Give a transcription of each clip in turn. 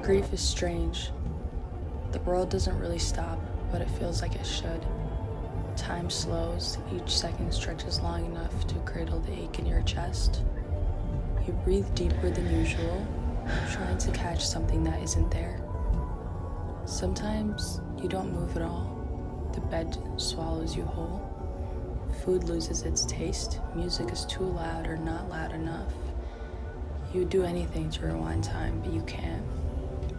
Grief is strange. The world doesn't really stop, but it feels like it should. Time slows, each second stretches long enough to cradle the ache in your chest. You breathe deeper than usual, trying to catch something that isn't there. Sometimes you don't move at all. The bed swallows you whole. Food loses its taste, music is too loud or not loud enough. You would do anything to rewind time, but you can't.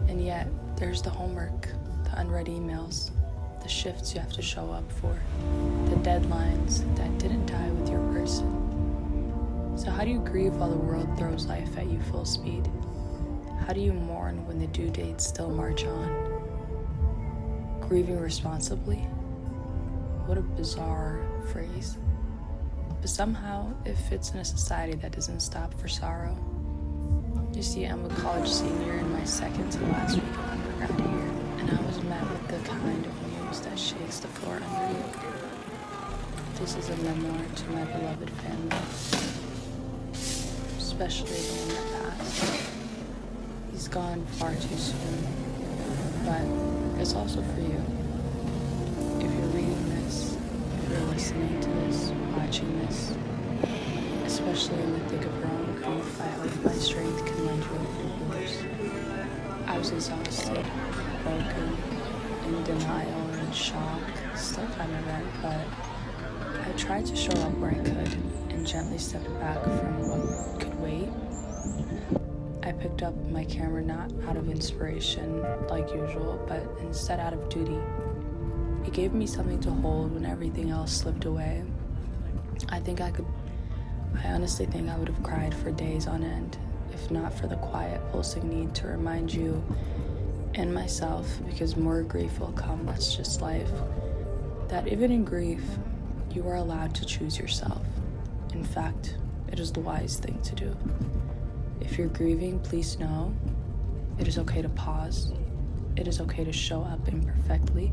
And yet, there's the homework, the unread emails, the shifts you have to show up for, the deadlines that didn't die with your person. So how do you grieve while the world throws life at you full speed? How do you mourn when the due dates still march on? Grieving responsibly? What a bizarre phrase. But somehow it fits in a society that doesn't stop for sorrow. You see, I'm a college senior in my second to last week of undergrad here, and I was met with the kind of news that shakes the floor under you. This is a memoir to my beloved family, especially the one that passed. He's gone far too soon, but it's also for you. If you're reading this, if you're listening to this, watching this, especially in the thick of your own grief, I hope my strength can lend you a little yours. I was exhausted, broken, in denial and shock, still kind of red, but I tried to show up where I could and gently stepped back from what could wait. I picked up my camera not out of inspiration like usual, but instead out of duty. It gave me something to hold when everything else slipped away. I honestly think I would have cried for days on end, if not for the quiet, pulsing need to remind you and myself, because more grief will come, that's just life, that even in grief, you are allowed to choose yourself. In fact, it is the wise thing to do. If you're grieving, please know it is okay to pause. It is okay to show up imperfectly.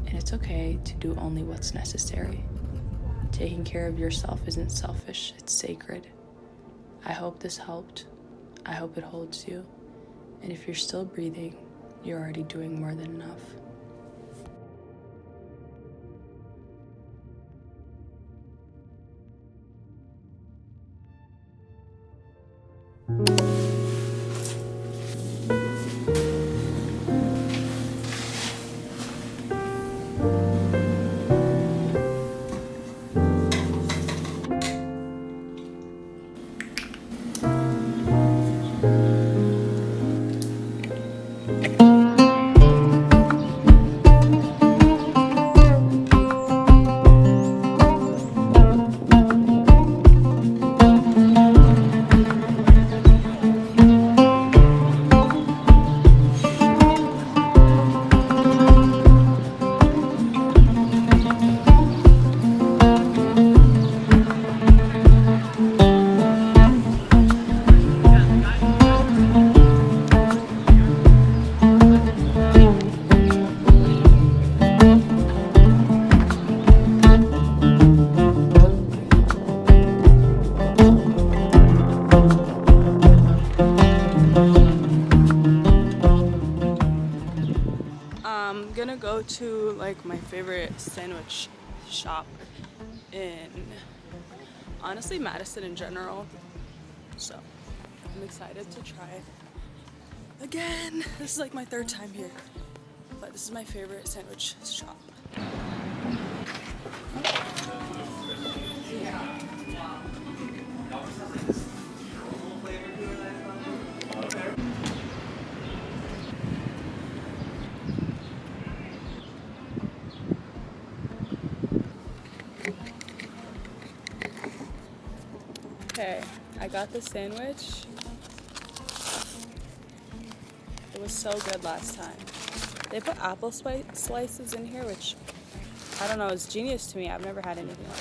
And it's okay to do only what's necessary. Taking care of yourself isn't selfish, it's sacred. I hope this helped. I hope it holds you. And if you're still breathing, you're already doing more than enough. I'm gonna go to like my favorite sandwich shop in honestly Madison in general, so I'm excited to try again. This is like my third time here, but this is my favorite sandwich shop. Okay, I got the sandwich. It was so good last time. They put apple slices in here, which I don't know, is genius to me. I've never had anything like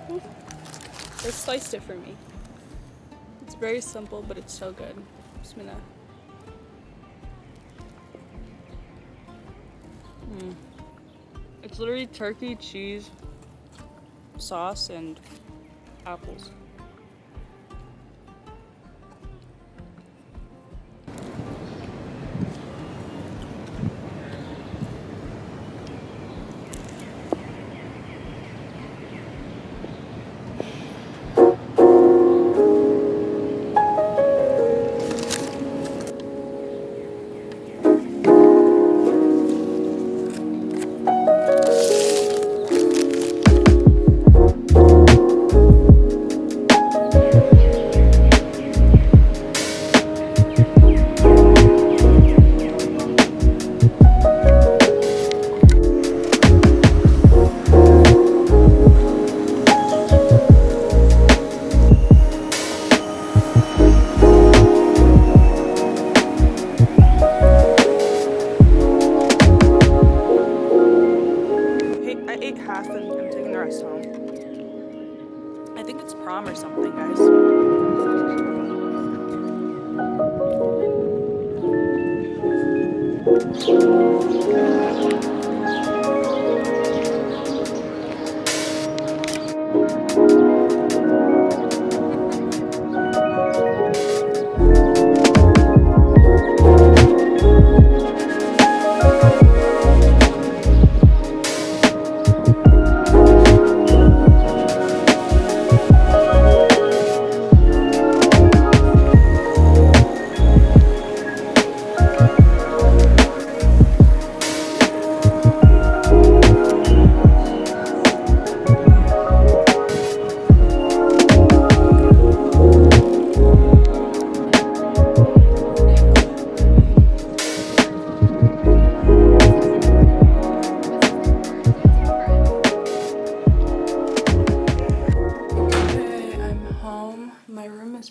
that. They sliced it for me. It's very simple, but it's so good. Just gonna. It's literally turkey, cheese, sauce and apples. I ate half and I'm taking the rest home. I think it's prom or something, guys.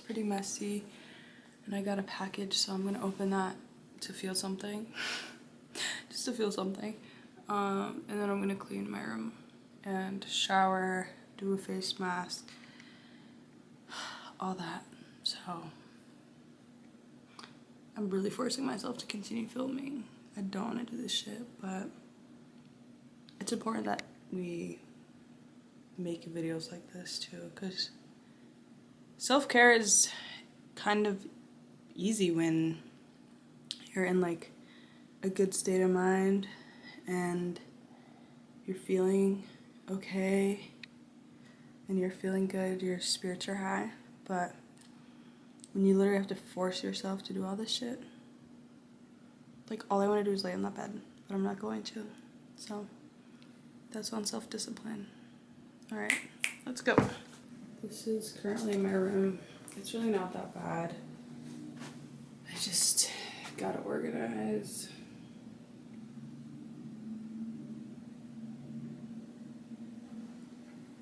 Pretty messy, and I got a package, so I'm gonna open that to feel something. Just to feel something. And then I'm gonna clean my room and shower, do a face mask, all that. So I'm really forcing myself to continue filming. I don't want to do this shit, but it's important that we make videos like this too, because self-care is kind of easy when you're in like a good state of mind and you're feeling okay and you're feeling good, your spirits are high. But when you literally have to force yourself to do all this shit, like all I want to do is lay on that bed, but I'm not going to. So that's on self-discipline. All right, let's go. This is currently my room. It's really not that bad. I just gotta organize.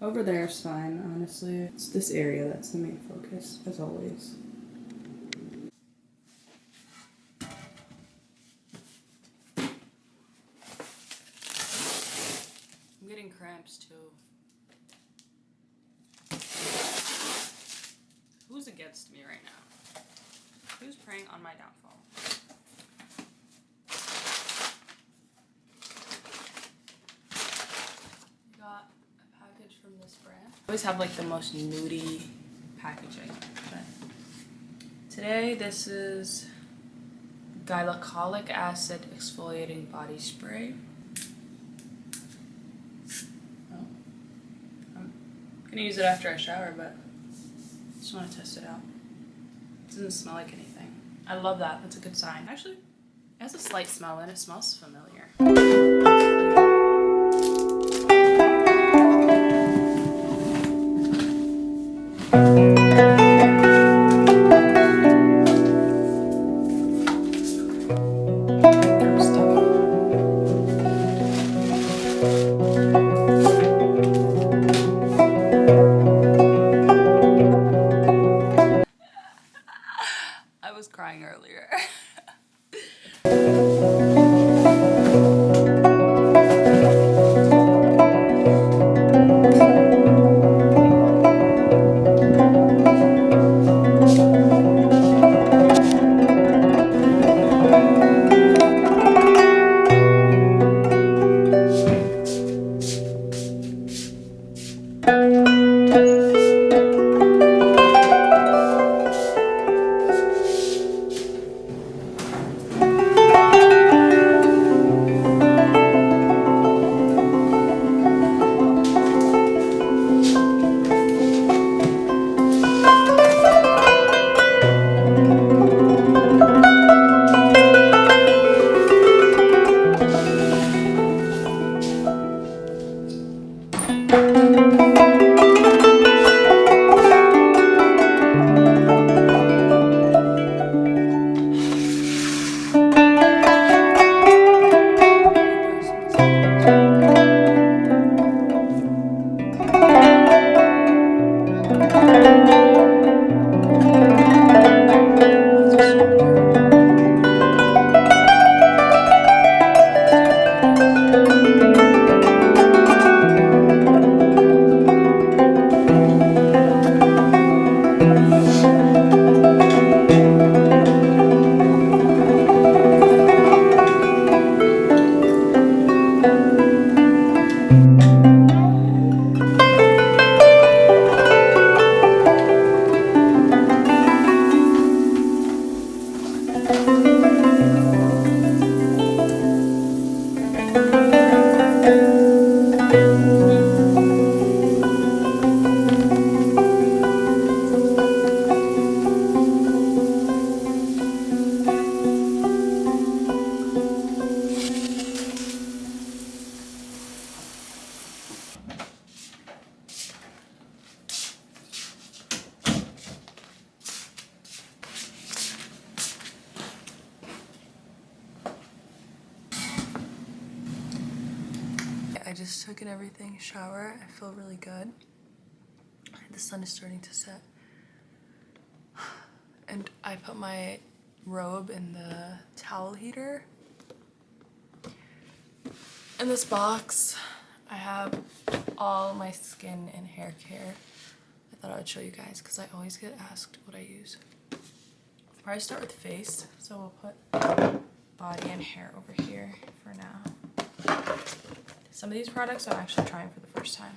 Over there's fine, honestly. It's this area that's the main focus, as always. I'm getting cramps too. Who's against me right now? Who's preying on my downfall? Got a package from this brand. I always have like the most nudie packaging. But today this is glycolic acid exfoliating body spray. Oh. I'm gonna use it after I shower, but just want to test it out. It doesn't smell like anything. I love that. That's a good sign. Actually, it has a slight smell and it smells familiar. I was crying earlier. I just took an everything shower. I feel really good. The sun is starting to set. And I put my robe in the towel heater. In this box, I have all my skin and hair care. I thought I would show you guys because I always get asked what I use. I'll probably start with face. So we'll put body and hair over here for now. Some of these products I'm actually trying for the first time,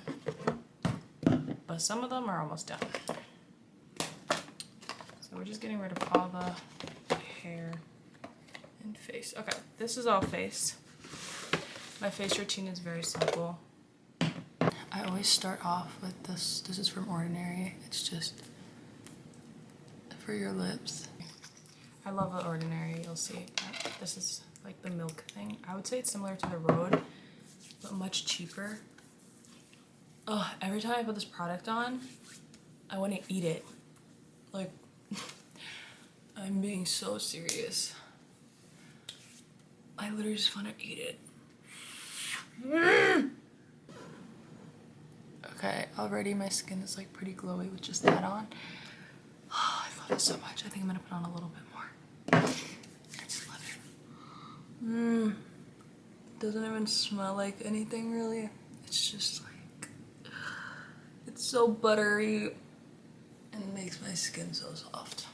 but some of them are almost done. So we're just getting rid of all the hair and face. Okay, this is all face. My face routine is very simple. I always start off with this. This is from Ordinary. It's just for your lips. I love the Ordinary, you'll see. This is like the milk thing. I would say it's similar to the Rhode, but much cheaper. Oh, every time I put this product on, I want to eat it. Like, I'm being so serious. I literally just want to eat it. Okay, already my skin is like pretty glowy with just that on. Oh, I love it so much. I think I'm gonna put on a little bit more. I just love it. Doesn't even smell like anything really. It's just like, it's so buttery and it makes my skin so soft.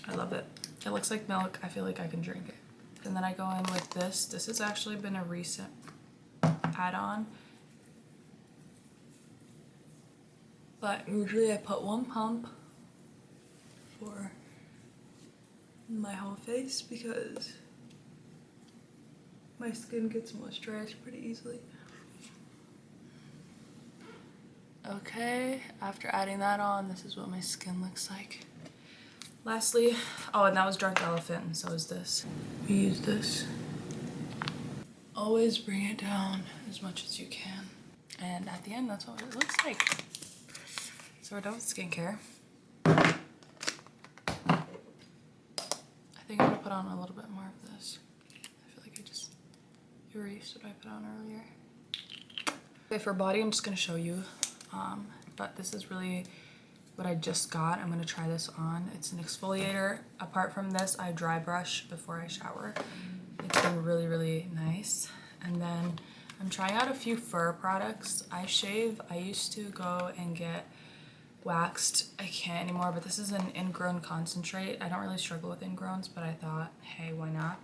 I love it. It looks like milk. I feel like I can drink it. And then I go in with this. This has actually been a recent add-on. But usually I put one pump for my whole face because my skin gets moisturized pretty easily. Okay, after adding that on, this is what my skin looks like. Lastly, oh, and that was Dark Elephant, and so is this. We use this. Always bring it down as much as you can. And at the end, that's what it looks like. So we're done with skincare. I think I'm gonna put on a little bit more of this. I feel like I just erased what I put on earlier. Okay, for body, I'm just gonna show you. But this is really what I just got. I'm gonna try this on. It's an exfoliator. Apart from this, I dry brush before I shower. It's been really, really nice. And then I'm trying out a few fur products. I shave. I used to go and get waxed. I can't anymore, but this is an ingrown concentrate. I don't really struggle with ingrowns, but I thought, hey, why not?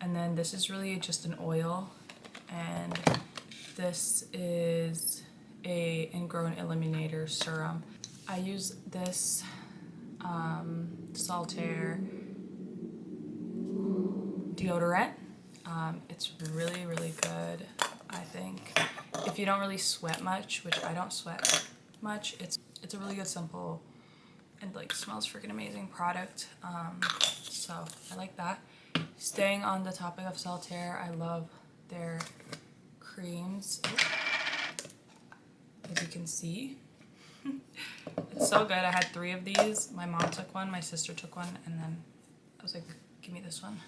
And then this is really just an oil, and this is a ingrown eliminator serum. I use this Saltaire deodorant. It's really, really good, I think. If you don't really sweat much, which I don't sweat much, it's a really good, simple, and like smells freaking amazing product. So I like that. Staying on the topic of Saltaire, I love their creams. as you can see. It's so good. I had 3 of these. My mom took one, my sister took one, and then I was like, give me this one.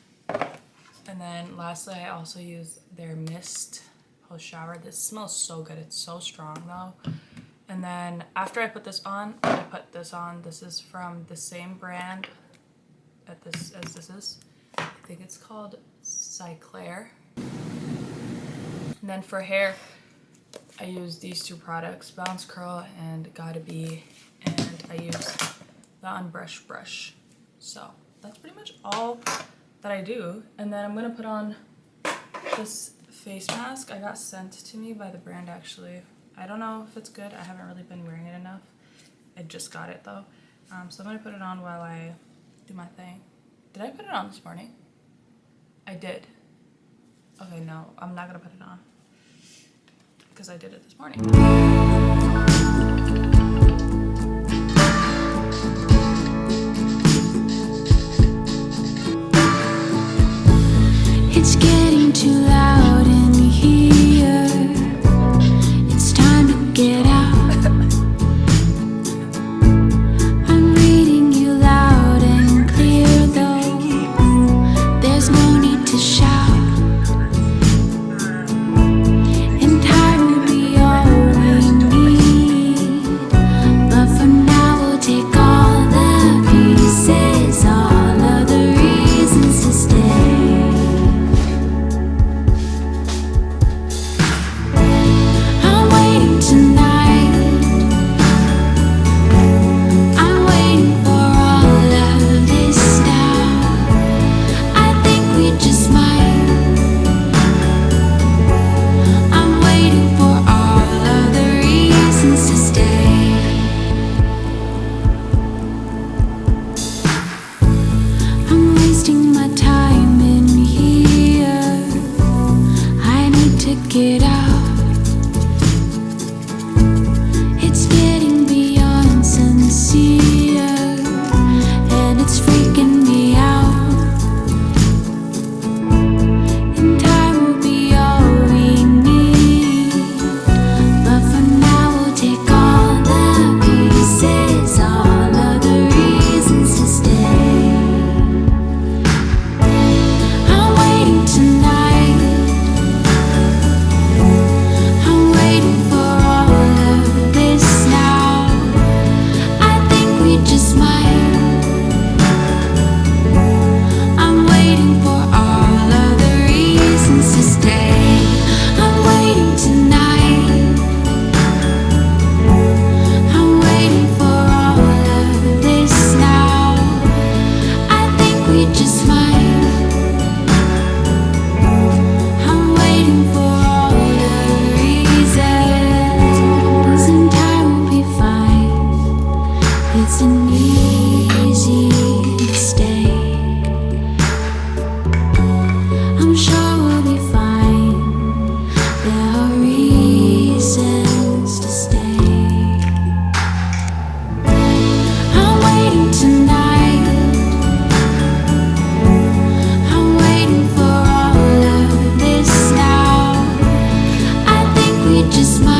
And then lastly, I also used their mist post shower. This smells so good. It's so strong though. And then after I put this on, I put this on. This is from the same brand as this is. I think it's called Cyclair. And then for hair, I use these 2 products, Bounce Curl and Gotta Be, and I use the Unbrushed brush. So that's pretty much all that I do. And then I'm gonna put on this face mask. I got sent to me by the brand actually. I don't know if it's good. I haven't really been wearing it enough. I just got it though. So I'm gonna put it on while I do my thing. Did I put it on this morning? I did. Okay, no, I'm not gonna put it on because I did it this morning. It's getting too loud in here. It's time to get out. I'm reading you loud and clear though. There's no need to shout. And time will be all we need. But for now we'll take all the pieces, all of the reasons to stay. Get out. It's getting beyond sincere, and it's freaking me out. And time will be all we need. But for now we'll take all the pieces, all of the reasons to stay. I'm waiting tonight. It's an easy mistake. I'm sure we'll be fine. There are reasons to stay. I'm waiting tonight. I'm waiting for all of this now. I think we just might.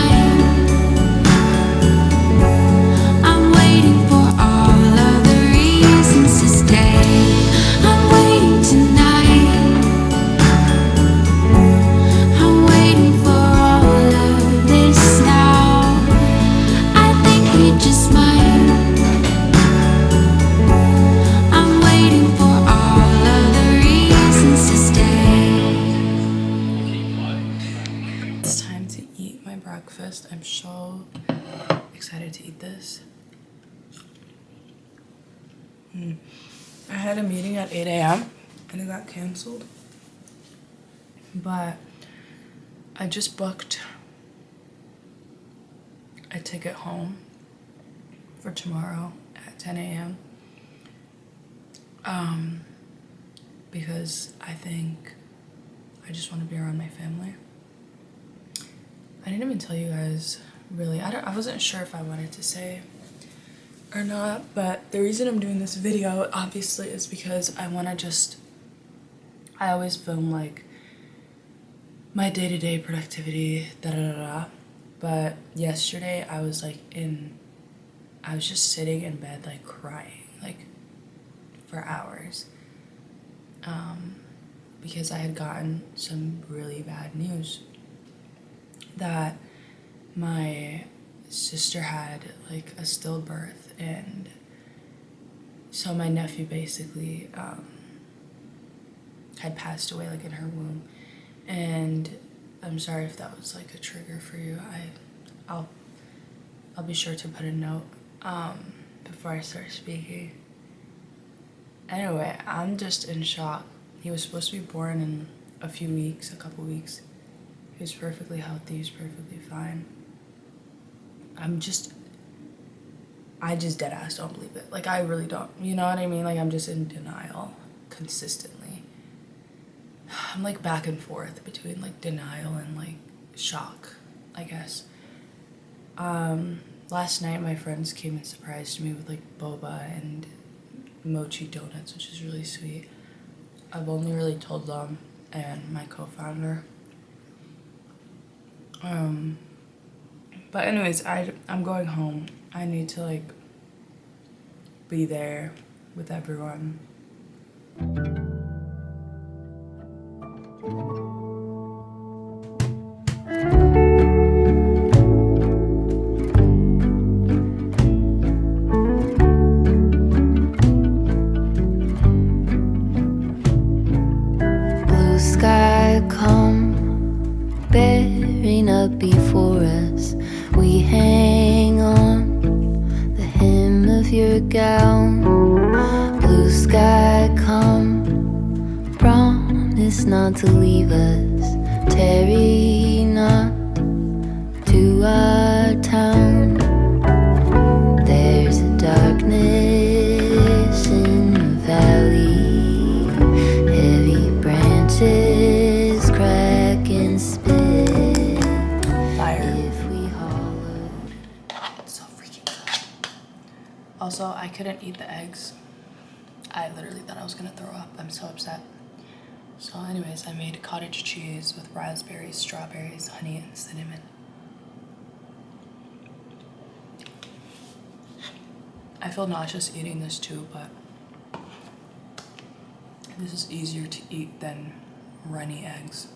Breakfast. I'm so excited to eat this. I had a meeting at 8 a.m. and it got canceled. But I just booked a ticket home for tomorrow at 10 a.m. Because I think I just want to be around my family. I didn't even tell you guys, really. I wasn't sure if I wanted to say or not, but the reason I'm doing this video, obviously, is because I want to just... I always film, like, my day-to-day productivity, da-da-da-da. But yesterday I was just sitting in bed like crying like for hours because I had gotten some really bad news that my sister had like a stillbirth, and so my nephew basically had passed away like in her womb. And I'm sorry if that was like a trigger for you. I'll be sure to put a note before I start speaking. Anyway, I'm just in shock. He was supposed to be born in a couple weeks. He was perfectly healthy, he was perfectly fine. I just dead ass don't believe it. Like, I really don't, you know what I mean? Like, I'm just in denial consistently. I'm like back and forth between like denial and like shock, I guess. Last night my friends came and surprised me with like boba and mochi donuts, which is really sweet. I've only really told them and my co-founder. But anyways, I'm going home. I need to like be there with everyone. Blue sky come bearing up before us. We hang on the hem of your gown. Blue sky come, promise not to leave us. Tarry not to our town. There's a darkness in the valley, heavy branches crack and spit. Fire. If we holler. It's so freaking good. Also, I couldn't eat the eggs. I literally thought I was gonna throw up. I'm so upset. So anyways, I made cottage cheese with raspberries, strawberries, honey, and cinnamon. I feel nauseous eating this too, but this is easier to eat than runny eggs.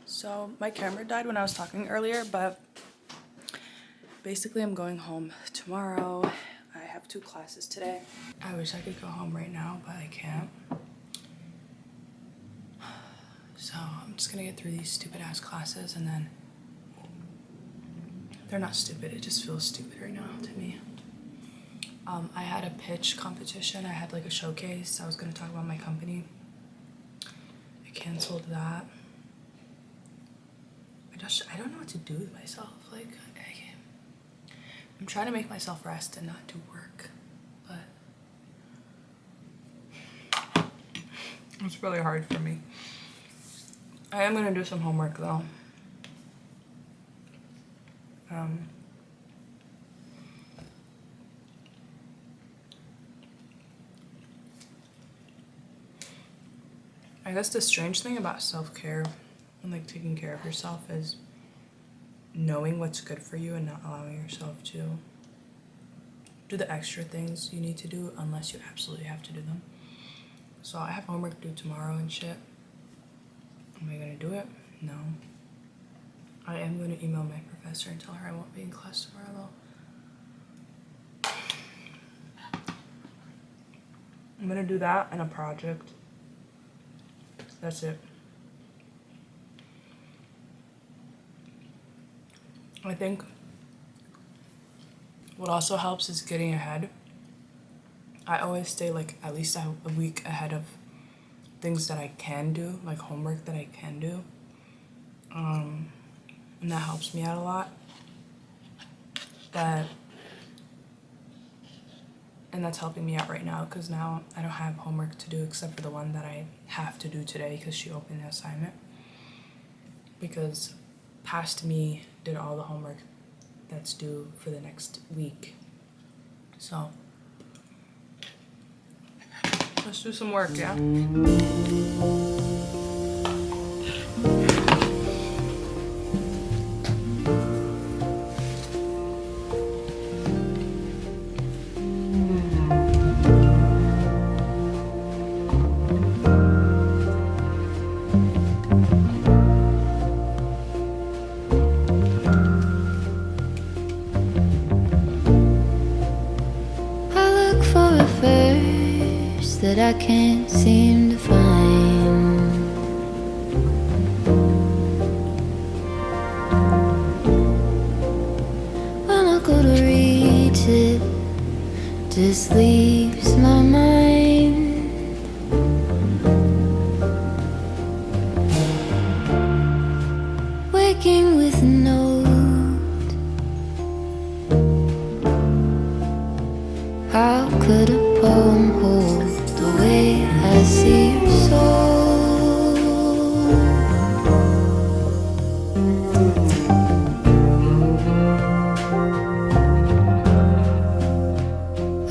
So my camera died when I was talking earlier, but basically I'm going home tomorrow. I have 2 classes today. I wish I could go home right now, but I can't. So I'm just gonna get through these stupid ass classes, and then they're not stupid, it just feels stupid right now to me. I had a pitch competition. I had like a showcase. I was gonna talk about my company. I canceled that. I don't know what to do with myself. Like, I'm trying to make myself rest and not do work, but it's really hard for me. I am gonna do some homework though. I guess the strange thing about self-care and like taking care of yourself is knowing what's good for you and not allowing yourself to do the extra things you need to do unless you absolutely have to do them. So I have homework due tomorrow and shit. Am I gonna do it? No. I am gonna email my professor and tell her I won't be in class tomorrow though. I'm gonna do that and a project. That's it. I think what also helps is getting ahead. I always stay like at least a week ahead of things that I can do, like homework that I can do. And that helps me out a lot. And And that's helping me out right now because now I don't have homework to do except for the one that I have to do today because she opened the assignment. Because past me did all the homework that's due for the next week. So let's do some work, yeah? That I can't seem to find. When I go to reach it, just leaves my mind. Waking with a note. How could a poem hold the way I see your soul?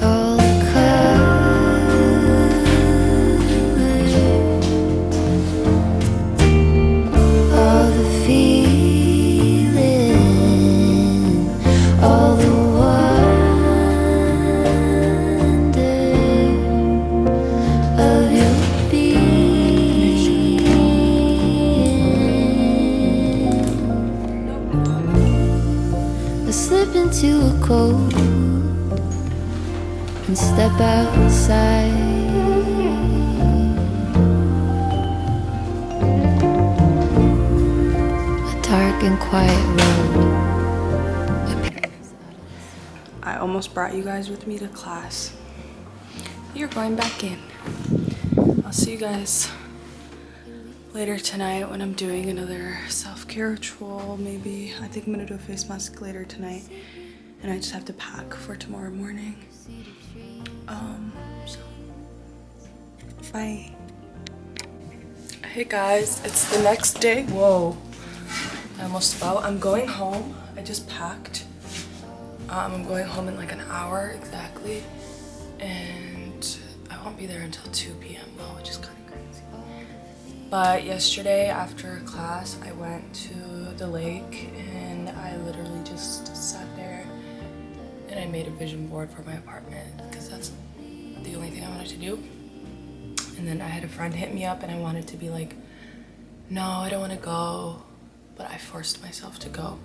All the colors, all the feeling, all the into a cold and step outside. A dark and quiet road. I almost brought you guys with me to class. You're going back in. I'll see you guys later tonight when I'm doing another self-care ritual, maybe. I think I'm gonna do a face mask later tonight, and I just have to pack for tomorrow morning. So bye. Hey guys, it's the next day. Whoa, I almost fell. I'm going home. I just packed. I'm going home in like an hour exactly, and I won't be there until 2 p.m. though, which is kind of crazy. But yesterday after class, I went to the lake and I literally just sat there and I made a vision board for my apartment because that's the only thing I wanted to do. And then I had a friend hit me up and I wanted to be like, no, I don't want to go, but I forced myself to go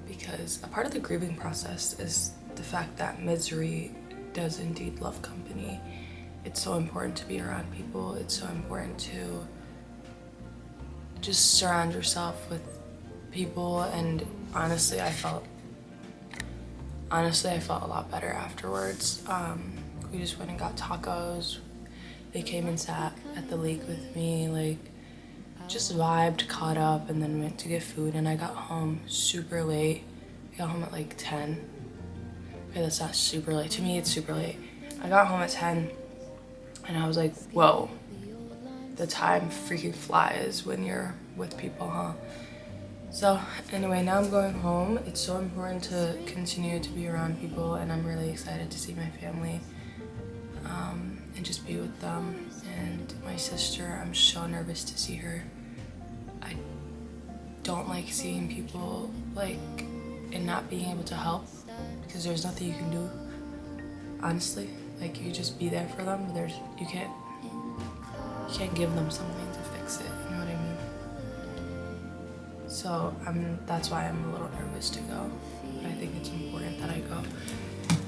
because a part of the grieving process is the fact that misery does indeed love company. It's so important to be around people. It's so important to just surround yourself with people, and honestly I felt a lot better afterwards. We just went and got tacos. They came and sat at the lake with me, like just vibed, caught up, and then went to get food, and I got home super late. I got home at like 10. Okay, that's not super late. To me it's super late. I got home at 10 and I was like, whoa, the time freaking flies when you're with people, huh? So anyway, now I'm going home. It's so important to continue to be around people, and I'm really excited to see my family and just be with them. And my sister, I'm so nervous to see her. I don't like seeing people like and not being able to help because there's nothing you can do, honestly. Like, you just be there for them, but you can't give them something to fix it, you know what I mean? So that's why I'm a little nervous to go. I think it's important that I go.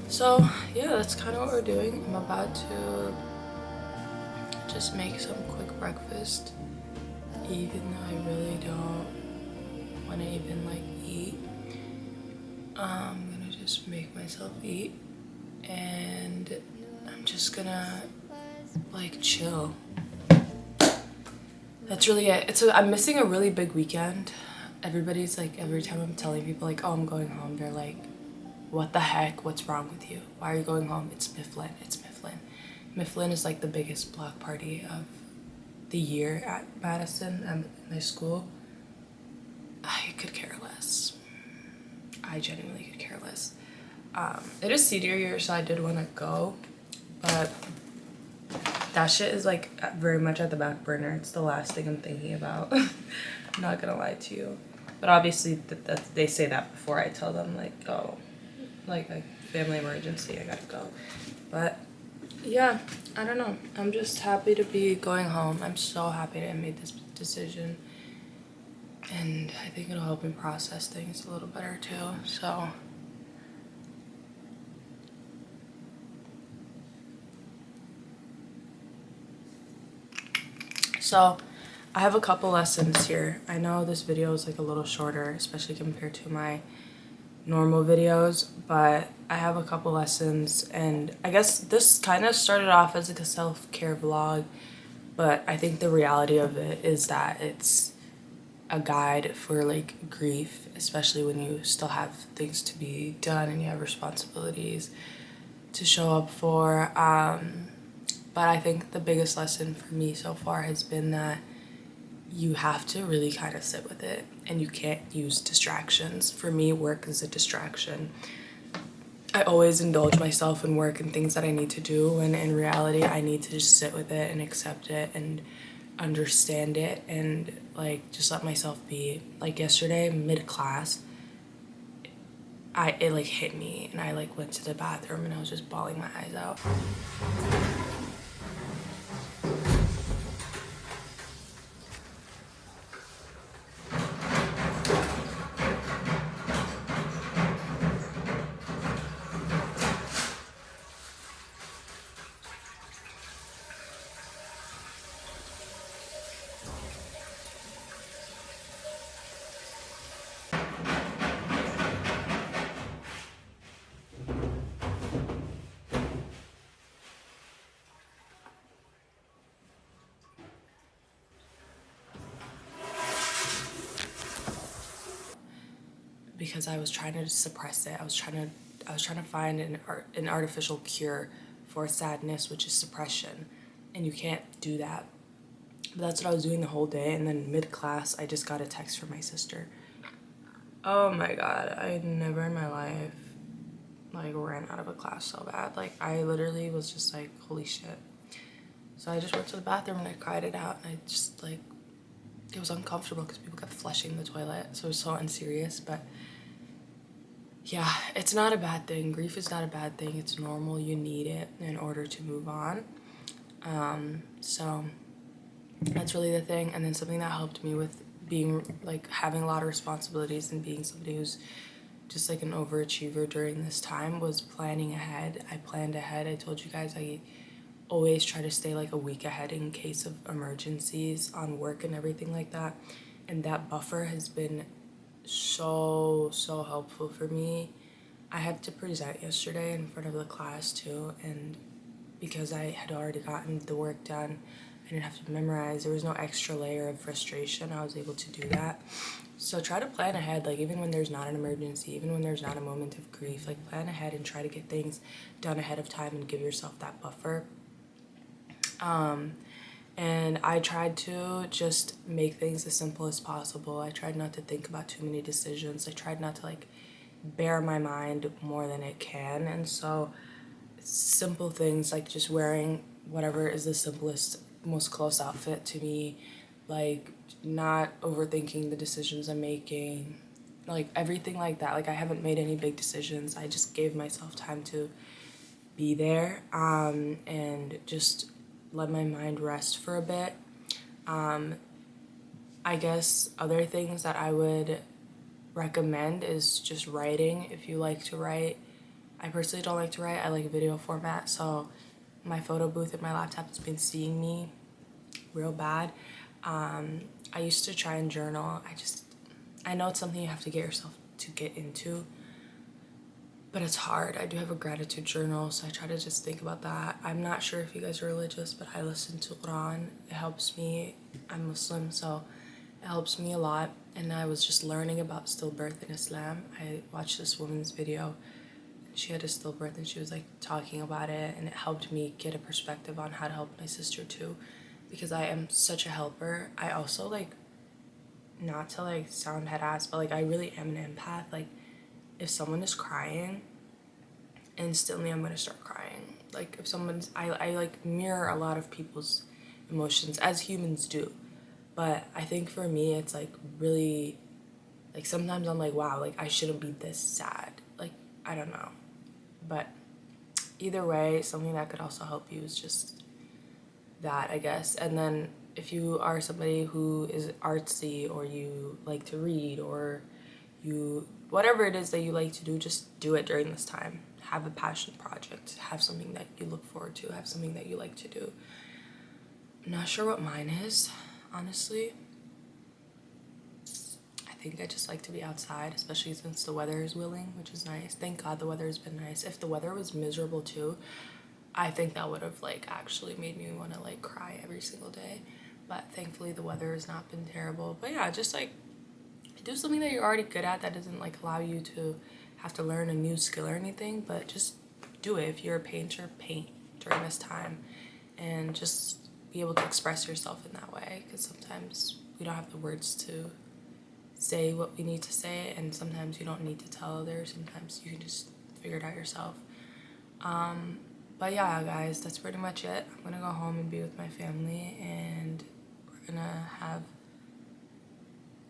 So yeah, that's kind of what we're doing. I'm about to just make some quick breakfast, even though I really don't want to even like eat. I'm gonna just make myself eat, and I'm just gonna like chill. That's really it. I'm missing a really big weekend. Everybody's like, every time I'm telling people like, oh, I'm going home, they're like, what the heck, what's wrong with you? Why are you going home? It's Mifflin, it's Mifflin. Mifflin is like the biggest block party of the year at Madison, at my school. I could care less. I genuinely could care less. It is senior year, so I did want to go, but that shit is like very much at the back burner. It's the last thing I'm thinking about. I'm not gonna lie to you, but obviously they say that before I tell them like, oh, like family emergency, I gotta go. But yeah, I don't know. I'm just happy to be going home. I'm so happy to have made this decision, and I think it'll help me process things a little better too. So I have a couple lessons here. I know this video is like a little shorter, especially compared to my normal videos, but I have a couple lessons, and I guess this kind of started off as like a self-care vlog, but I think the reality of it is that it's a guide for like grief, especially when you still have things to be done and you have responsibilities to show up for. But I think the biggest lesson for me so far has been that you have to really kind of sit with it, and you can't use distractions. For me, work is a distraction. I always indulge myself in work and things that I need to do, when in reality I need to just sit with it and accept it and understand it and like just let myself be. Like yesterday, mid-class, it like hit me, and I like went to the bathroom and I was just bawling my eyes out. Because I was trying to suppress it. I was trying to find an artificial cure for sadness, which is suppression, and you can't do that. But that's what I was doing the whole day, and then mid-class, I just got a text from my sister. Oh my god, I never in my life like ran out of a class so bad. Like I literally was just like, holy shit. So I just went to the bathroom and I cried it out, and I just like, it was uncomfortable because people kept flushing the toilet, so it was so unserious. But yeah, it's not a bad thing. Grief is not a bad thing. It's normal. You need it in order to move on. So that's really the thing. And then something that helped me with being like having a lot of responsibilities and being somebody who's just like an overachiever during this time was planning ahead. I planned ahead. I told you guys I always try to stay like a week ahead in case of emergencies on work and everything like that. And that buffer has been so helpful for me. I had to present yesterday in front of the class too, and because I had already gotten the work done, I didn't have to memorize. There was no extra layer of frustration. I was able to do that. So try to plan ahead, like even when there's not an emergency, even when there's not a moment of grief, like plan ahead and try to get things done ahead of time and give yourself that buffer. And I tried to just make things as simple as possible. I tried not to think about too many decisions. I tried not to like bear my mind more than it can. And so simple things like just wearing whatever is the simplest, most close outfit to me, like not overthinking the decisions I'm making, like everything like that. Like I haven't made any big decisions. I just gave myself time to be there, and just let my mind rest for a bit. I guess other things that I would recommend is just writing if you like to write. I personally don't like to write. I like video format, so my photo booth at my laptop has been seeing me real bad. I used to try and journal. I know it's something you have to get yourself to get into, but it's hard. I do have a gratitude journal, so I try to just think about that. I'm not sure if you guys are religious, but I listen to Quran. It helps me. I'm Muslim, so it helps me a lot. And I was just learning about stillbirth in Islam. I watched this woman's video she had a stillbirth and she was like talking about it, and it helped me get a perspective on how to help my sister too, because I am such a helper. I also like, not to like sound head ass, but like I really am an empath. Like if someone is crying, instantly I'm gonna start crying. Like if someone's, I like mirror a lot of people's emotions as humans do, but I think for me it's like really, like sometimes I'm like, wow, like I shouldn't be this sad. Like I don't know, but either way, something that could also help you is just that, I guess. And then if you are somebody who is artsy, or you like to read, or you, whatever it is that you like to do, just do it during this time. Have a passion project, have something that you look forward to, have something that you like to do. I'm not sure what mine is, honestly. I think I just like to be outside, especially since the weather is willing, which is nice. Thank God the weather has been nice. If the weather was miserable too, I think that would have like actually made me want to like cry every single day. But thankfully the weather has not been terrible. But yeah, just like do something that you're already good at, that doesn't like allow you to have to learn a new skill or anything, but just do it. If you're a painter, paint during this time, and just be able to express yourself in that way, because sometimes we don't have the words to say what we need to say, and sometimes you don't need to tell others. Sometimes you can just figure it out yourself. But yeah, guys, that's pretty much it. I'm gonna go home and be with my family, and we're gonna have,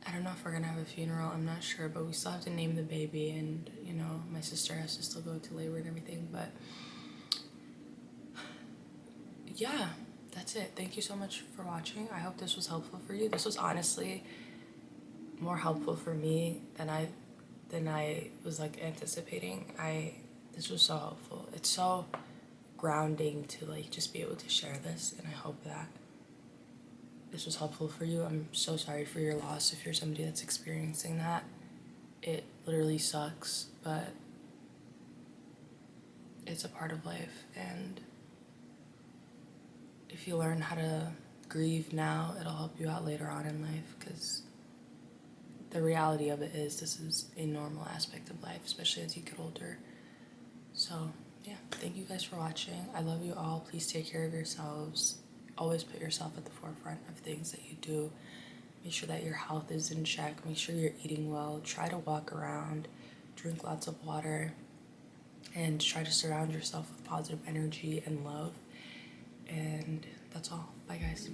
I don't know if we're gonna have a funeral, I'm not sure, but we still have to name the baby, and you know, my sister has to still go into labor and everything. But yeah, that's it. Thank you so much for watching. I hope this was helpful for you. This was honestly more helpful for me than I was like anticipating. This was so helpful. It's so grounding to like just be able to share this, and I hope that this was helpful for you. I'm so sorry for your loss if you're somebody that's experiencing that. It literally sucks, but it's a part of life, and if you learn how to grieve now, it'll help you out later on in life, because the reality of it is this is a normal aspect of life, especially as you get older. So yeah, thank you guys for watching. I love you all. Please take care of yourselves. Always put yourself at the forefront of things that you do. Make sure that your health is in check. Make sure you're eating well. Try to walk around. Drink lots of water. And try to surround yourself with positive energy and love. And that's all. Bye, guys.